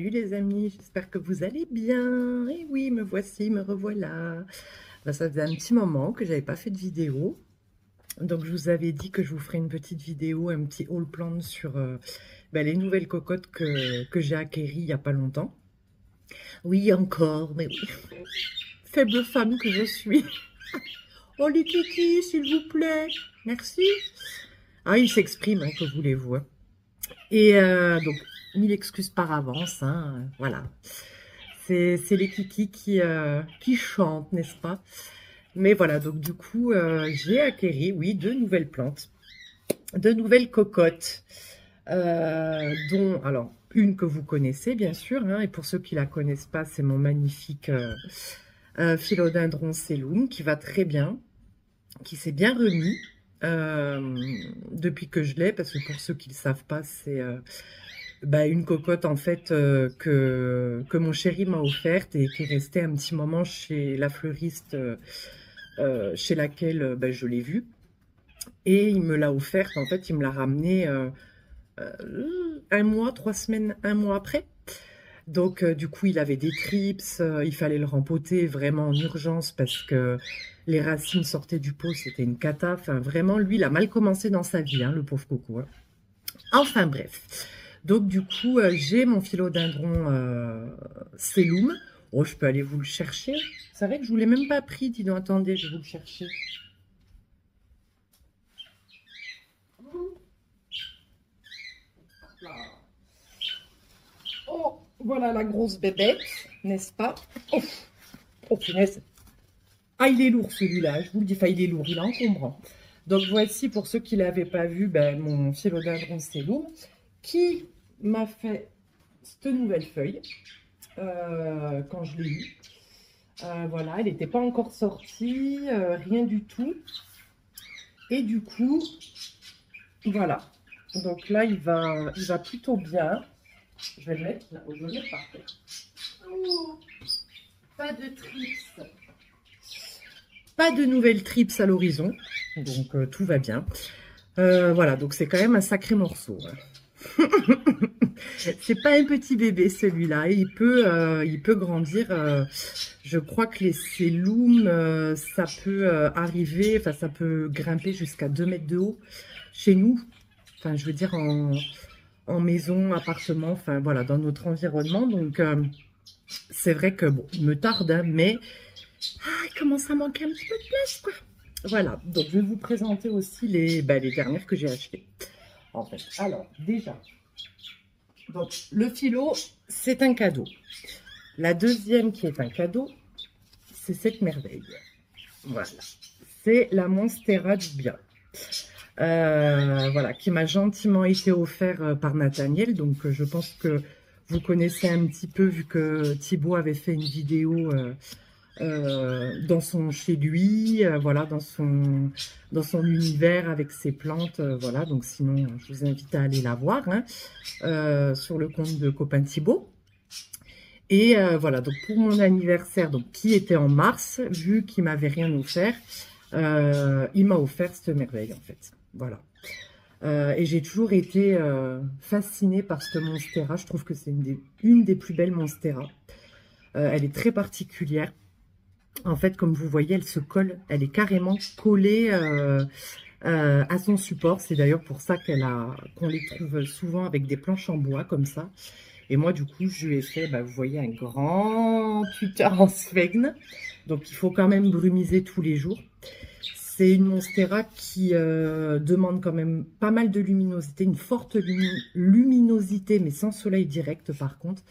Salut les amis, j'espère que vous allez bien. Et oui, me voici, me revoilà. Ben, ça faisait un petit moment que j'avais pas fait de vidéo. Donc je vous avais dit que je vous ferai une petite vidéo, un petit haul plan sur les nouvelles cocottes que j'ai acquéries il y a pas longtemps. Oui, encore, mais oui. Faible femme que je suis. Oh les kikis, s'il vous plaît. Merci. Ah, il s'exprime, hein, que voulez-vous, hein. Et donc, mille excuses par avance, hein, voilà. C'est les kikis qui chantent, n'est-ce pas? Mais voilà, donc du coup, j'ai acquéri, oui, deux nouvelles plantes, deux nouvelles cocottes, dont, alors, une que vous connaissez, bien sûr, hein, et pour ceux qui la connaissent pas, c'est mon magnifique philodendron Sellum, qui va très bien, qui s'est bien remis depuis que je l'ai, parce que pour ceux qui ne le savent pas, c'est une cocotte en fait que mon chéri m'a offerte et qui est restée un petit moment chez la fleuriste chez laquelle je l'ai vue. Et il me l'a offerte, en fait, il me l'a ramenée un mois, 3 semaines, un mois après. Donc, du coup, il avait des trips, il fallait le rempoter vraiment en urgence parce que les racines sortaient du pot, c'était une cata. Enfin, vraiment, lui, il a mal commencé dans sa vie, hein, le pauvre coco, hein. Enfin, bref. Donc, du coup, j'ai mon philodendron Sellum. Oh, je peux aller vous le chercher. C'est vrai que je ne vous l'ai même pas pris. Dis donc, attendez, je vais vous le chercher. Oh, voilà la grosse bébête, n'est-ce pas? Oh, oh, punaise. Ah, il est lourd celui-là, je vous le dis. Enfin, il est lourd, il est encombrant. Donc, voici, pour ceux qui ne l'avaient pas vu, mon philodendron Sellum qui m'a fait cette nouvelle feuille quand je l'ai eu. Voilà, elle n'était pas encore sortie, rien du tout. Et du coup, voilà. Donc là, il va plutôt bien. Je vais le mettre là, je vais le mettre par terre. Oh, pas de trips. Pas de nouvelles trips à l'horizon. Donc tout va bien. Voilà, donc c'est quand même un sacré morceau, hein. C'est pas un petit bébé celui-là. Il peut grandir. Je crois que les cellums, ça peut arriver, enfin ça peut grimper jusqu'à 2 mètres de haut chez nous. Enfin, je veux dire en maison, appartement, enfin voilà, dans notre environnement. Donc c'est vrai que bon, il me tarde, hein, mais il commence à manquer un petit peu de place, quoi. Voilà, donc je vais vous présenter aussi les dernières que j'ai achetées. En fait, alors déjà, donc le philo, c'est un cadeau. La deuxième qui est un cadeau, c'est cette merveille. Voilà, c'est la Monstera du bien. Voilà, qui m'a gentiment été offert par Nathaniel. Donc, je pense que vous connaissez un petit peu, vu que Thibaut avait fait une vidéo dans son chez lui, voilà, dans son univers avec ses plantes, voilà. Donc, sinon, je vous invite à aller la voir, hein, sur le compte de copain Thibaut. Et voilà, donc pour mon anniversaire, donc qui était en mars, vu qu'il m'avait rien offert, il m'a offert cette merveille en fait. Voilà. Et j'ai toujours été fascinée par cette Monstera. Je trouve que c'est une des plus belles Monstera. Elle est très particulière. En fait, comme vous voyez, elle se colle. Elle est carrément collée à son support. C'est d'ailleurs pour ça qu'on les trouve souvent avec des planches en bois comme ça. Et moi, du coup, je lui ai fait, vous voyez, un grand tuteur en sphène. Donc, il faut quand même brumiser tous les jours. C'est une Monstera qui demande quand même pas mal de luminosité, une forte luminosité, mais sans soleil direct par contre.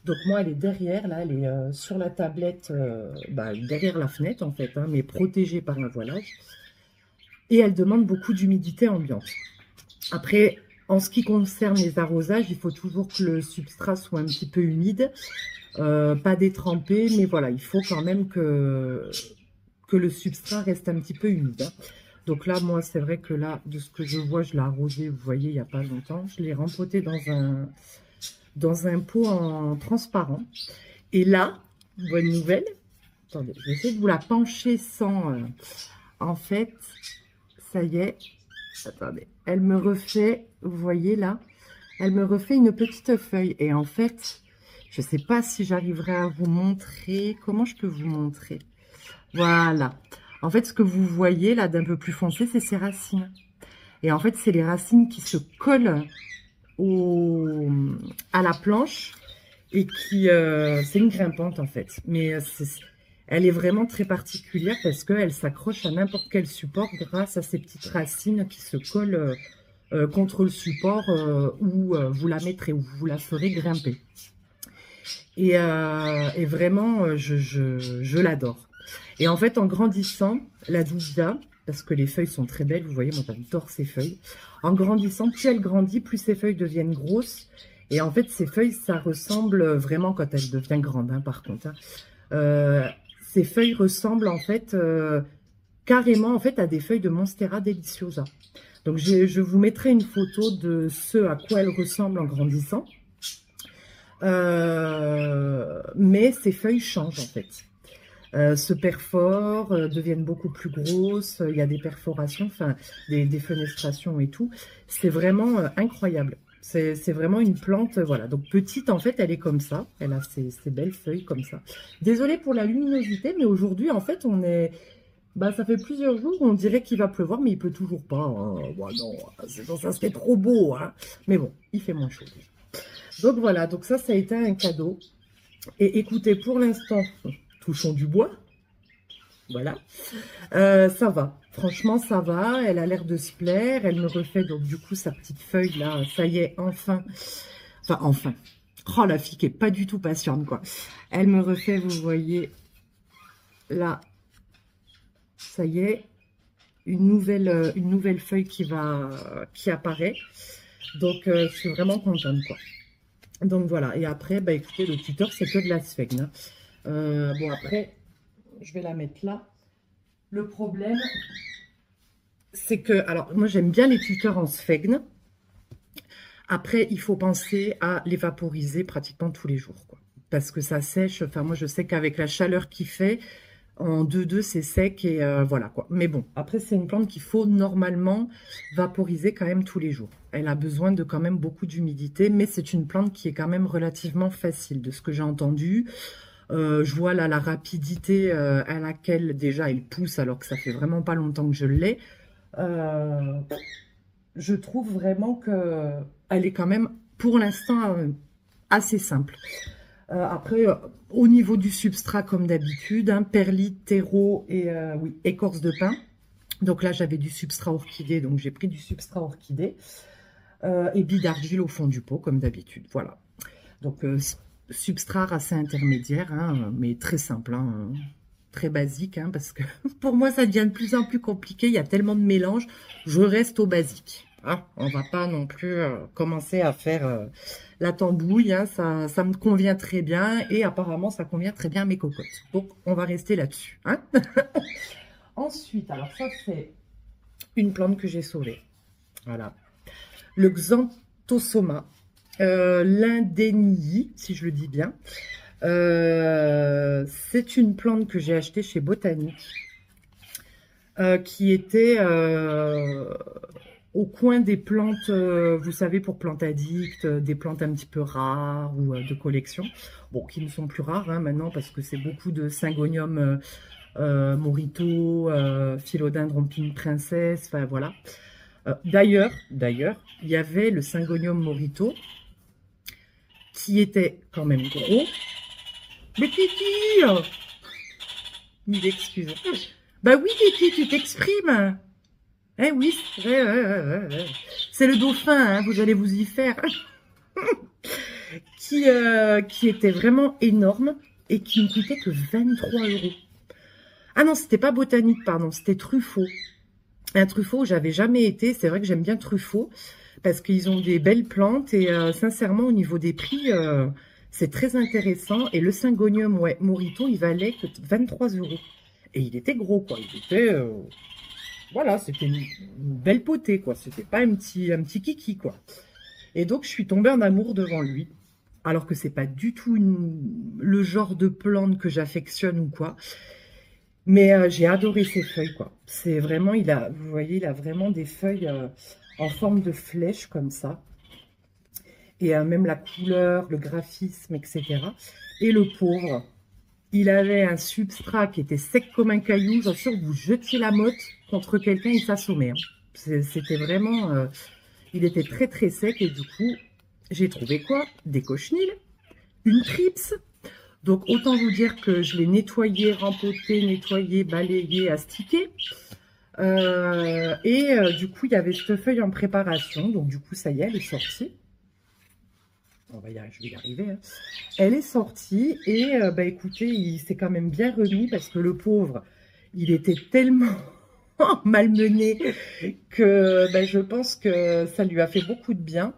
Donc moi, elle est derrière, là, elle est sur la tablette, derrière la fenêtre en fait, hein, mais protégée par un voilage. Et elle demande beaucoup d'humidité ambiante. Après, en ce qui concerne les arrosages, il faut toujours que le substrat soit un petit peu humide, pas détrempé, mais voilà, il faut quand même que le substrat reste un petit peu humide, hein. Donc là, moi, c'est vrai que là, de ce que je vois, je l'ai arrosé, vous voyez, il n'y a pas longtemps. Je l'ai rempoté dans un pot en transparent. Et là, bonne nouvelle, attendez, je vais essayer de vous la pencher sans... en fait, ça y est, attendez, elle me refait, vous voyez là, elle me refait une petite feuille. Et en fait, Je ne sais pas si j'arriverai à vous montrer. Comment je peux vous montrer? Voilà. En fait, ce que vous voyez là d'un peu plus foncé, c'est ses racines. Et en fait, c'est les racines qui se collent à la planche et qui... c'est une grimpante en fait. Mais elle est vraiment très particulière parce qu'elle s'accroche à n'importe quel support grâce à ces petites racines qui se collent contre le support où vous la mettrez, où vous la ferez grimper. Et vraiment, je l'adore. Et en fait, en grandissant, la Douvia, parce que les feuilles sont très belles, vous voyez, moi j'adore ces feuilles. En grandissant, plus elle grandit, plus ces feuilles deviennent grosses. Et en fait, ces feuilles, ça ressemble vraiment, quand elle devient grande, hein, par contre, hein, ces feuilles ressemblent en fait carrément en fait à des feuilles de Monstera deliciosa. Donc je vous mettrai une photo de ce à quoi elles ressemblent en grandissant. Mais ces feuilles changent en fait. Se perforent, deviennent beaucoup plus grosses, il y a des perforations, enfin des fenestrations et tout. C'est vraiment incroyable. C'est vraiment une plante, voilà. Donc petite, en fait, elle est comme ça. Elle a ces belles feuilles comme ça. Désolée pour la luminosité, mais aujourd'hui, en fait, on est... Bah, ça fait plusieurs jours, on dirait qu'il va pleuvoir, mais il peut toujours pas. Hein. Bah, non, ça serait trop beau. Hein. Mais bon, il fait moins chaud. Donc voilà, donc ça a été un cadeau. Et écoutez, pour l'instant, touchons du bois. Voilà. Ça va. Franchement, ça va. Elle a l'air de se plaire. Elle me refait donc du coup sa petite feuille là. Ça y est, enfin. Enfin, enfin. Oh, la fille qui est pas du tout patiente, quoi. Elle me refait, vous voyez, là. Ça y est. Une nouvelle feuille qui apparaît. Donc, je suis vraiment contente, quoi. Donc, voilà. Et après, bah, écoutez, le tuteur, c'est que de la sphègne. Hein. Bon, après, je vais la mettre là. Le problème, c'est que, alors, moi, j'aime bien les tuteurs en sphègne. Après, il faut penser à les vaporiser pratiquement tous les jours, quoi. Parce que ça sèche. Enfin, moi, je sais qu'avec la chaleur qu'il fait, en 2-2, c'est sec et voilà, quoi. Mais bon, après, c'est une plante qu'il faut normalement vaporiser quand même tous les jours. Elle a besoin de quand même beaucoup d'humidité, mais c'est une plante qui est quand même relativement facile, de ce que j'ai entendu. Je vois là la rapidité à laquelle déjà elle pousse, alors que ça fait vraiment pas longtemps que je l'ai. Je trouve vraiment qu'elle est quand même, pour l'instant, assez simple. Après, au niveau du substrat, comme d'habitude, hein, perlite, terreau et oui, écorce de pin. Donc là, j'avais du substrat orchidée, donc j'ai pris du substrat orchidée. Et billes d'argile au fond du pot, comme d'habitude. Voilà. Donc, substrat assez intermédiaire, hein, mais très simple, hein, très basique, hein, parce que pour moi, ça devient de plus en plus compliqué. Il y a tellement de mélanges. Je reste au basique. Hein. On va pas non plus commencer à faire la tambouille. Hein, ça me convient très bien et apparemment, ça convient très bien à mes cocottes. Donc, on va rester là-dessus. Hein. Ensuite, alors ça, c'est une plante que j'ai sauvée. Voilà. Le Xanthosoma. L'Indenyi, si je le dis bien. C'est une plante que j'ai achetée chez Botanique, qui était au coin des plantes, vous savez, pour plantes addictes, des plantes un petit peu rares ou de collection. Bon, qui ne sont plus rares hein, maintenant parce que c'est beaucoup de Syngonium morito, Philodendron pink princesse, enfin voilà. D'ailleurs, il y avait le Syngonium morito qui était quand même gros. Mais Kiki, mille excuses. Bah oui, Kiki, tu t'exprimes. Eh oui, c'est le dauphin, hein, vous allez vous y faire. qui était vraiment énorme et qui ne coûtait que 23 €. Ah non, c'était pas Botanique, pardon, c'était Truffaut. Un Truffaut, j'avais jamais été. C'est vrai que j'aime bien Truffaut parce qu'ils ont des belles plantes et sincèrement, au niveau des prix, c'est très intéressant. Et le Syngonium morito, il valait que 23 €. Et il était gros, quoi. Il était, voilà, c'était une belle potée, quoi. C'était pas un petit kiki, quoi. Et donc, je suis tombée en amour devant lui. Alors que c'est pas du tout le genre de plante que j'affectionne ou quoi. Mais j'ai adoré ses feuilles, quoi. C'est vraiment, vous voyez, il a vraiment des feuilles en forme de flèche, comme ça. Et même la couleur, le graphisme, etc. Et le pauvre, il avait un substrat qui était sec comme un caillou. J'en suis sûre que vous jetiez la motte contre quelqu'un, il s'assommait. Hein. C'était vraiment... il était très très sec et du coup, j'ai trouvé quoi? Des cochenilles, une trips. Donc autant vous dire que je l'ai nettoyé, rempoté, nettoyé, balayé, astiqué. Du coup, il y avait cette feuille en préparation. Donc du coup, ça y est, elle est sortie. Je vais y arriver. Hein. Elle est sortie et écoutez, il s'est quand même bien remis parce que le pauvre, il était tellement malmené que je pense que ça lui a fait beaucoup de bien.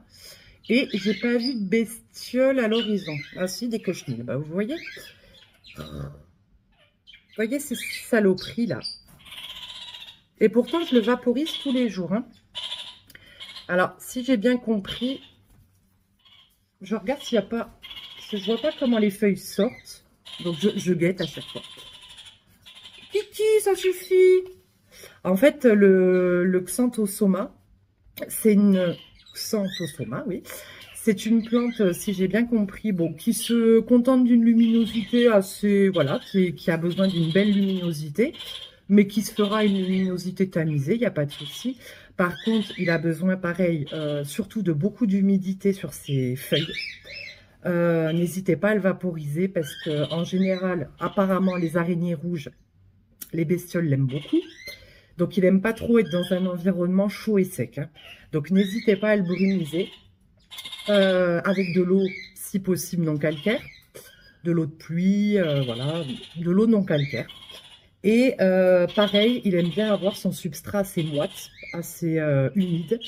Et j'ai pas vu de bestiole à l'horizon. Ah si, des cochenilles. Vous voyez ces saloperies là. Et pourtant, je le vaporise tous les jours. Hein. Alors, si j'ai bien compris, je regarde s'il n'y a pas... Je ne vois pas comment les feuilles sortent. Donc, je guette à chaque fois. Kiki, ça suffit. En fait, le Xanthosoma, c'est une... Xanthosoma, oui. C'est une plante, si j'ai bien compris, qui se contente d'une luminosité assez... Voilà, qui a besoin d'une belle luminosité, mais qui se fera une luminosité tamisée, il n'y a pas de souci. Par contre, il a besoin, pareil, surtout de beaucoup d'humidité sur ses feuilles. N'hésitez pas à le vaporiser parce que en général, apparemment, les araignées rouges, les bestioles l'aiment beaucoup. Donc, il n'aime pas trop être dans un environnement chaud et sec. Hein. Donc, n'hésitez pas à le brumiser avec de l'eau, si possible, non calcaire. De l'eau de pluie, voilà, de l'eau non calcaire. Et pareil, il aime bien avoir son substrat assez moite, assez humide.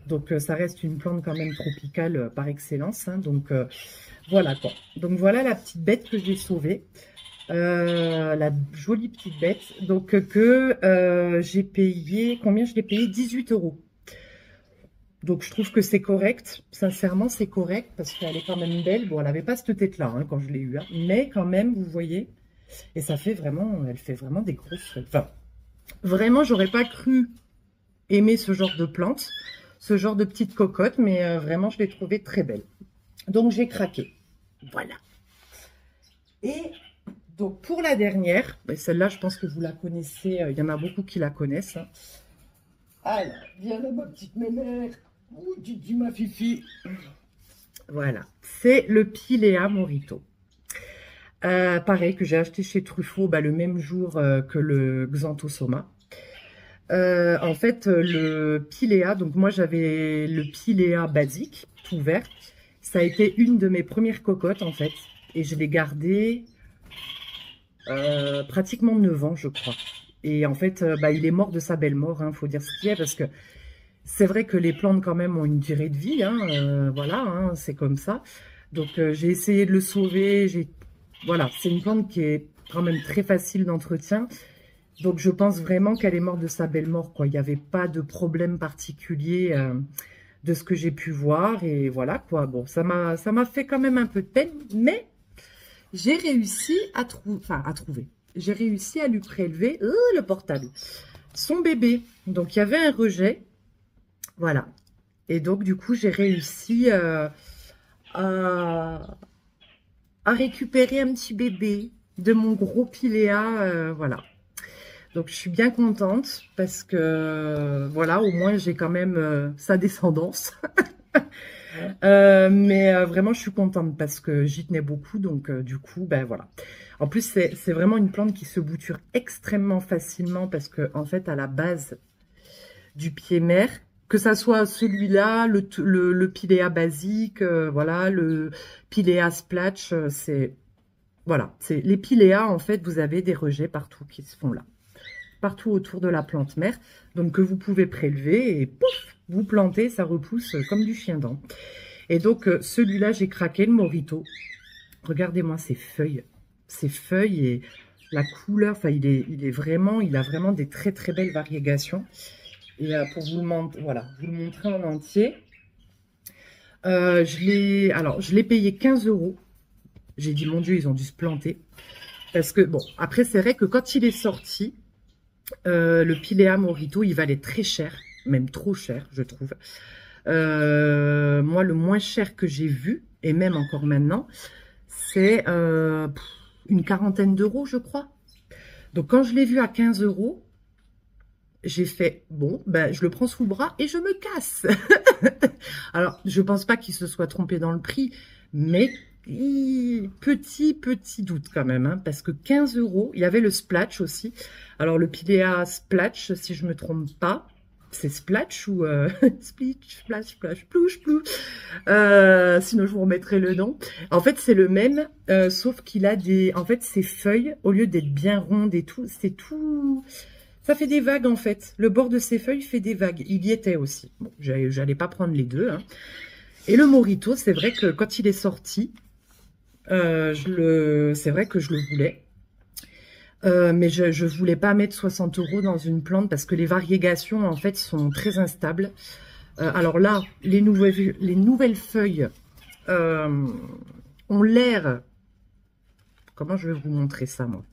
Donc, ça reste une plante quand même tropicale par excellence. Hein. Donc, voilà quoi. Donc, voilà la petite bête que j'ai sauvée. La jolie petite bête. Donc, j'ai payé... Combien je l'ai payé? 18 €. Donc, je trouve que c'est correct. Sincèrement, c'est correct parce qu'elle est quand même belle. Bon, elle n'avait pas cette tête-là hein, quand je l'ai eue. Hein. Mais quand même, vous voyez... Et ça fait vraiment... Elle fait vraiment des grosses feuilles. Enfin, vraiment, j'aurais pas cru aimer ce genre de plante, ce genre de petite cocotte, mais vraiment, je l'ai trouvée très belle. Donc, j'ai craqué. Voilà. Et donc, pour la dernière, celle-là, je pense que vous la connaissez. Il y en a beaucoup qui la connaissent. Hein. Alors, viens là, ma petite mémère. Ouh, tu dis ma fifi. Voilà. C'est le Pilea Morito. Pareil, que j'ai acheté chez Truffaut le même jour que le Xanthosoma. En fait, le Pilea, donc moi j'avais le Pilea basique, tout vert. Ça a été une de mes premières cocottes en fait. Et je l'ai gardé pratiquement 9 ans, je crois. Et en fait, il est mort de sa belle mort, hein, faut dire ce qu'il y a, parce que c'est vrai que les plantes quand même ont une durée de vie, hein, voilà, hein, c'est comme ça. Donc j'ai essayé de le sauver, voilà, c'est une plante qui est quand même très facile d'entretien. Donc, je pense vraiment qu'elle est morte de sa belle mort, quoi. Il n'y avait pas de problème particulier de ce que j'ai pu voir. Et voilà, quoi. Bon, ça m'a fait quand même un peu de peine. Mais j'ai réussi à trouver. J'ai réussi à lui prélever le portable. Son bébé. Donc, il y avait un rejet. Voilà. Et donc, du coup, j'ai réussi à récupérer un petit bébé de mon gros Pilea. Voilà. Donc, je suis bien contente parce que, voilà, au moins, j'ai quand même sa descendance. Mais vraiment, je suis contente parce que j'y tenais beaucoup. Donc, du coup, voilà. En plus, c'est vraiment une plante qui se bouture extrêmement facilement parce que, en fait, à la base du pied mère, que ça soit celui-là, le Pilea basique, voilà, le Pilea Splatch, voilà. Les Pilea, en fait, vous avez des rejets partout qui se font là. Partout autour de la plante mère, donc que vous pouvez prélever et pouf, vous plantez, ça repousse comme du chien-dent. Et donc celui-là, j'ai craqué le Morito. Regardez-moi ces feuilles et la couleur. Enfin, il a vraiment des très très belles variégations. Et pour vous le montrer, voilà, vous le montrer en entier. Je l'ai payé 15 €. J'ai dit mon Dieu, ils ont dû se planter parce que bon, après c'est vrai que quand il est sorti. Le Pilea Morito, il valait très cher, même trop cher, je trouve. Moi, le moins cher que j'ai vu, et même encore maintenant, c'est une quarantaine d'euros, je crois. Donc, quand je l'ai vu à 15 euros, j'ai fait, bon, ben, je le prends sous le bras et je me casse. Alors, je pense pas qu'il se soit trompé dans le prix, mais petit doute quand même, hein, parce que 15 euros, il y avait le Splatch aussi. Alors, le Pilea Splatch, si je me trompe pas, c'est Splatch ou Splitch, Splash, Splash, Plouche, Plou. Sinon, je vous remettrai le nom. En fait, c'est le même, sauf qu'il a des... En fait, ses feuilles, au lieu d'être bien rondes et tout, c'est tout... Ça fait des vagues, en fait. Le bord de ses feuilles fait des vagues. Il y était aussi. Bon, j'allais pas prendre les deux, hein. Et le Morito, c'est vrai que quand il est sorti, c'est vrai que je le voulais. Mais je voulais pas mettre 60 euros dans une plante parce que les variégations, en fait, sont très instables. Alors là, les nouvelles feuilles ont l'air... Comment je vais vous montrer ça, moi?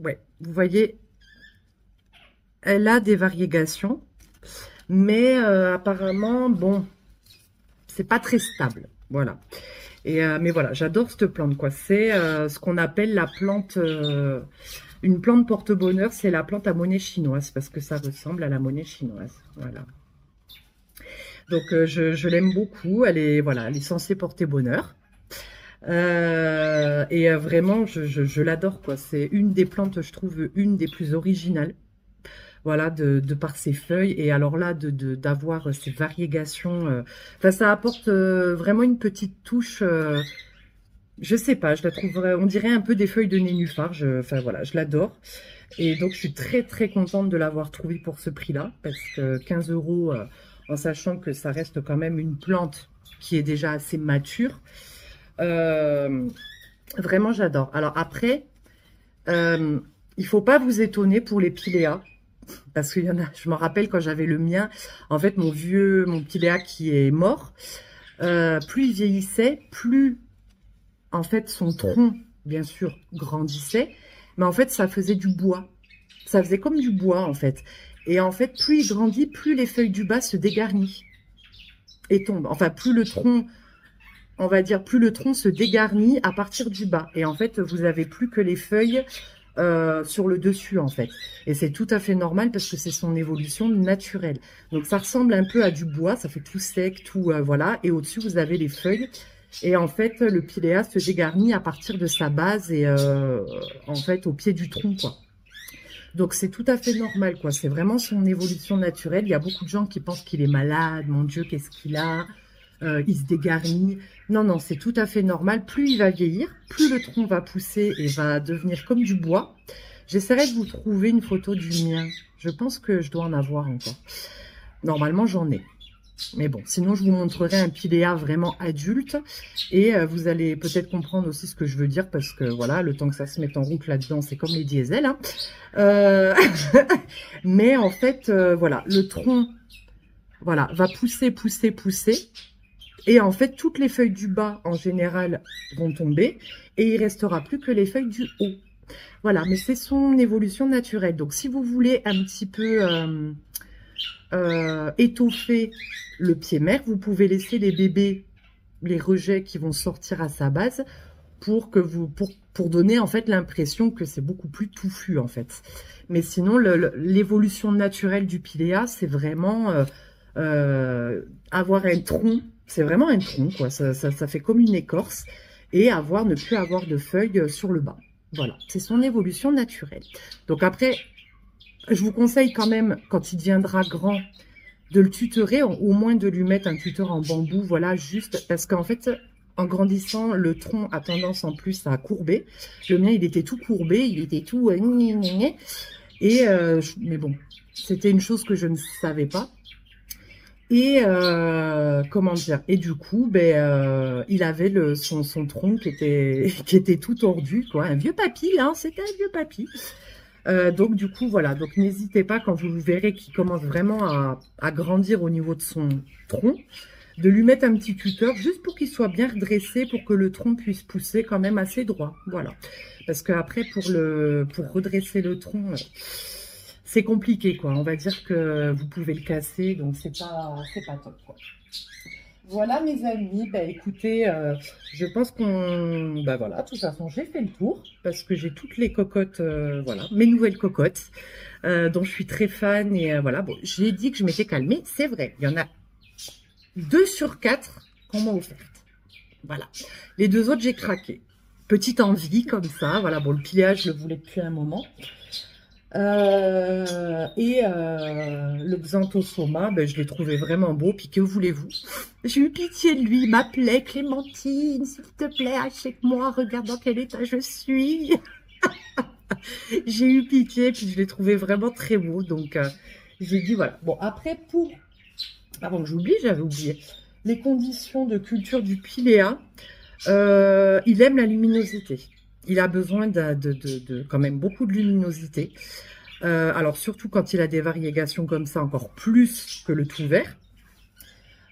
Ouais, vous voyez, elle a des variégations, mais apparemment, bon, c'est pas très stable. Voilà. Et mais voilà, j'adore cette plante, quoi. C'est ce qu'on appelle la plante, une plante porte-bonheur, c'est la plante à monnaie chinoise, parce que ça ressemble à la monnaie chinoise. Voilà. Donc je l'aime beaucoup. Elle est, voilà, elle est censée porter bonheur. Et vraiment, je l'adore, quoi. C'est une des plantes, je trouve, une des plus originales. Voilà, de par ses feuilles. Et alors là, d'avoir ces variégations, enfin, ça apporte vraiment une petite touche. Je sais pas, je la trouverais, on dirait un peu des feuilles de nénuphar. Enfin voilà, je l'adore. Et donc, je suis très contente de l'avoir trouvé pour ce prix-là, parce que 15 euros, en sachant que ça reste quand même une plante qui est déjà assez mature. Vraiment, j'adore. Alors après, il faut pas vous étonner pour les piléas, parce qu'il y en a, je me rappelle quand j'avais le mien, en fait, mon piléa qui est mort, plus il vieillissait, plus, en fait, son tronc, bien sûr, grandissait, mais en fait, ça faisait du bois. Ça faisait comme du bois, en fait. Et en fait, plus il grandit, plus les feuilles du bas se dégarnissent et tombent. Enfin, plus le tronc... On va dire, plus le tronc se dégarnit à partir du bas. Et en fait, vous avez plus que les feuilles sur le dessus, en fait. Et c'est tout à fait normal parce que c'est son évolution naturelle. Donc, ça ressemble un peu à du bois. Ça fait tout sec, tout... voilà. Et au-dessus, vous avez les feuilles. Et en fait, le piléa se dégarnit à partir de sa base et en fait, au pied du tronc, quoi. Donc, c'est tout à fait normal, quoi. C'est vraiment son évolution naturelle. Il y a beaucoup de gens qui pensent qu'il est malade. Mon Dieu, qu'est-ce qu'il a? Il se dégarnit. Non, non, c'est tout à fait normal. Plus il va vieillir, plus le tronc va pousser et va devenir comme du bois. J'essaierai de vous trouver une photo du mien. Je pense que je dois en avoir encore. Normalement, j'en ai. Mais bon, sinon, je vous montrerai un piléa vraiment adulte. Et vous allez peut-être comprendre aussi ce que je veux dire. Parce que voilà, le temps que ça se mette en route là-dedans, c'est comme les diesels, hein. Mais en fait, voilà, le tronc, voilà, va pousser. Et en fait, toutes les feuilles du bas, en général, vont tomber. Et il restera plus que les feuilles du haut. Voilà, mais c'est son évolution naturelle. Donc, si vous voulez un petit peu étoffer le pied mère, vous pouvez laisser les bébés, les rejets qui vont sortir à sa base pour donner en fait l'impression que c'est beaucoup plus touffu, en fait. Mais sinon, l'évolution naturelle du piléa, c'est vraiment avoir un tronc. C'est vraiment un tronc, quoi. Ça fait comme une écorce. Et ne plus avoir de feuilles sur le bas. Voilà, c'est son évolution naturelle. Donc après, je vous conseille quand même, quand il deviendra grand, de le tutorer, au moins de lui mettre un tuteur en bambou, voilà, juste parce qu'en fait, en grandissant, le tronc a tendance en plus à courber. Le mien, il était tout courbé, il était tout... Et, mais bon, c'était une chose que je ne savais pas. Et comment dire, et du coup, il avait son tronc qui était tout tordu, quoi. Un vieux papy, hein, c'était un vieux papy. Donc du coup, voilà. Donc n'hésitez pas, quand vous verrez qu'il commence vraiment à grandir au niveau de son tronc, de lui mettre un petit tuteur juste pour qu'il soit bien redressé, pour que le tronc puisse pousser quand même assez droit. Voilà. Parce qu'après, pour redresser le tronc, c'est compliqué, quoi. On va dire que vous pouvez le casser, donc c'est pas top, quoi. Voilà, mes amis, bah écoutez, je pense qu'on... Bah voilà, de toute façon, j'ai fait le tour, parce que j'ai toutes les cocottes, voilà, mes nouvelles cocottes, dont je suis très fan, et voilà, bon, j'ai dit que je m'étais calmée, c'est vrai, il y en a 2 sur 4 qu'on m'a offertes. Voilà, les 2 autres, j'ai craqué. Petite envie, comme ça, voilà, bon, le pilage, je le voulais depuis un moment. Le Xanthosoma, ben, je l'ai trouvé vraiment beau. Puis que voulez-vous? J'ai eu pitié de lui. Il m'appelait Clémentine, s'il te plaît, achète-moi. Regarde dans quel état je suis. J'ai eu pitié, puis je l'ai trouvé vraiment très beau. Donc, j'ai dit voilà. Bon, après, avant que j'oublie, j'avais oublié. Les conditions de culture du pilea, il aime la luminosité. Il a besoin de quand même beaucoup de luminosité. Alors surtout quand il a des variégations comme ça, encore plus que le tout vert.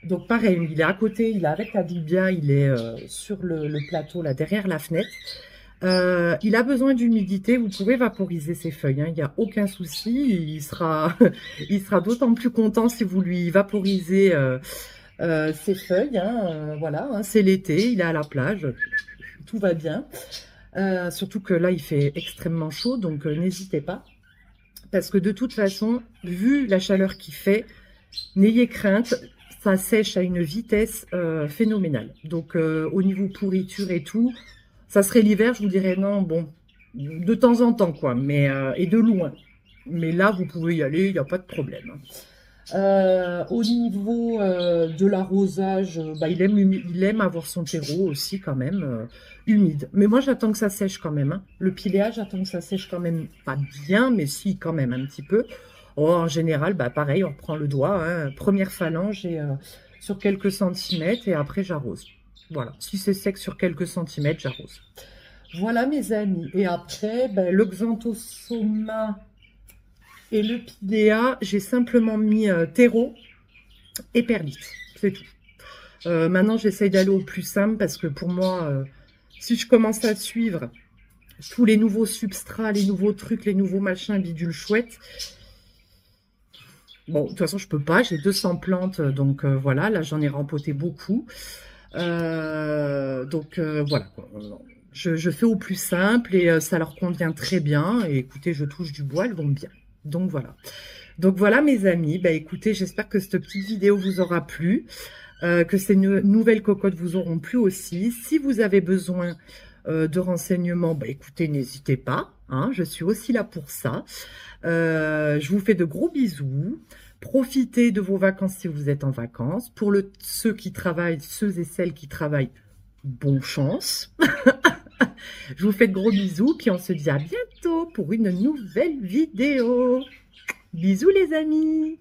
Donc pareil, il est à côté, il est avec la dubia, il est sur le plateau, là, derrière la fenêtre. Il a besoin d'humidité, vous pouvez vaporiser ses feuilles, hein, il n'y a aucun souci. Il sera d'autant plus content si vous lui vaporisez ses feuilles. Hein, voilà, hein, c'est l'été, il est à la plage, tout va bien. Surtout que là, il fait extrêmement chaud, donc n'hésitez pas. Parce que de toute façon, vu la chaleur qu'il fait, n'ayez crainte, ça sèche à une vitesse phénoménale. Donc au niveau pourriture et tout, ça serait l'hiver, je vous dirais non, bon, de temps en temps quoi, mais et de loin. Mais là, vous pouvez y aller, il n'y a pas de problème. Au niveau de l'arrosage, bah, il aime avoir son terreau aussi quand même humide. Mais moi, j'attends que ça sèche quand même. Hein. Le piléage, j'attends que ça sèche quand même, pas bien, mais si quand même un petit peu. Oh, en général, bah, pareil, on reprend le doigt, hein, première phalange et sur quelques centimètres et après j'arrose. Voilà, si c'est sec sur quelques centimètres, j'arrose. Voilà mes amis. Et après, bah, le Xanthosoma et le pilea, j'ai simplement mis terreau et perlite, c'est tout. Maintenant, j'essaye d'aller au plus simple parce que pour moi, si je commence à suivre tous les nouveaux substrats, les nouveaux trucs, les nouveaux machins, bidules chouettes, bon, de toute façon, je peux pas, j'ai 200 plantes, donc voilà, là, j'en ai rempoté beaucoup. Voilà, je fais au plus simple et ça leur convient très bien. Et écoutez, je touche du bois, elles vont bien. Donc voilà. Donc voilà mes amis, bah écoutez, j'espère que cette petite vidéo vous aura plu, que ces nouvelles cocottes vous auront plu aussi. Si vous avez besoin de renseignements, bah écoutez, n'hésitez pas, hein, je suis aussi là pour ça. Je vous fais de gros bisous. Profitez de vos vacances si vous êtes en vacances. Pour ceux qui travaillent, ceux et celles qui travaillent, bonne chance. Je vous fais de gros bisous, puis on se dit à bientôt pour une nouvelle vidéo. Bisous les amis!